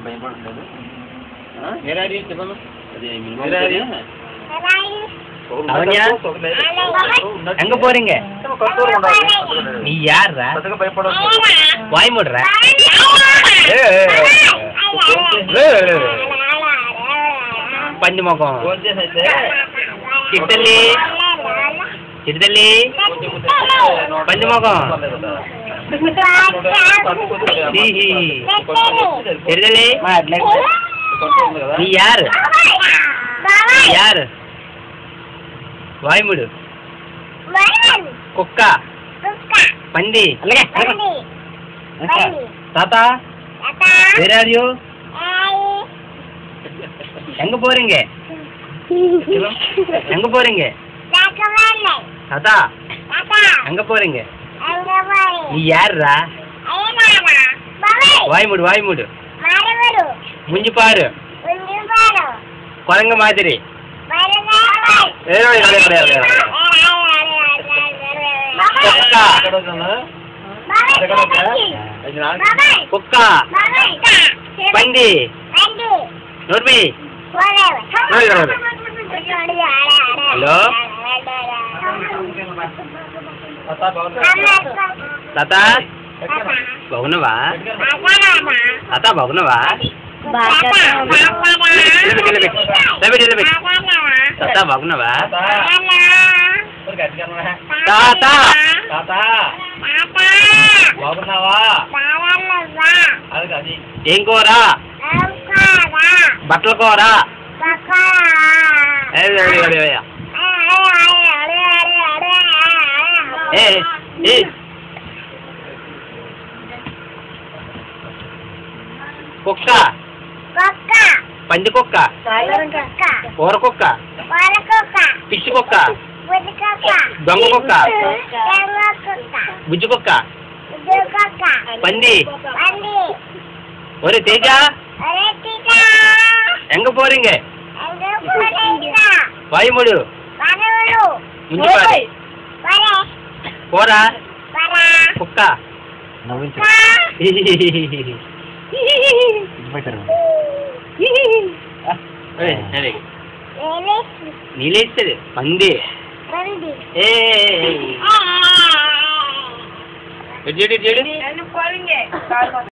భయపడలేదు. எங்க போறீங்க? நீ யாரா? வாய் மூடுற. పంది ముఖం చిట్టల్లి చిట్టల్లి పంది ముఖం చిట్టల్లి నీ యారు యారు వాయుముడు కుక్క పంది తాత వేర్ ఆర్ యూ எங்க போறீங்க எங்க போறீங்க தாத்தா எங்க போறீங்க நீ யாருடா வாய்மூடு வாய்மூடு முஞ்சி பாரு குரங்கு மாதிரி కుక్క పంది నోర్మి హలో తాత బాగున్నావా తాత బాగున్నావా తాత బాగున్నావా తాత బాగున్నావా ఏం కూర బట్టల కూర కుక్క పంది కుక్క కూర కుక్క పిచ్చి కుక్క దొంగ కుక్క బుజ్జి కుక్క పంది ఒరే తేజ எங்க போறீங்க வாய்மூடு முஞ்சி பாரு போறா కుక్క నీలేస్తుంది పంది చెడు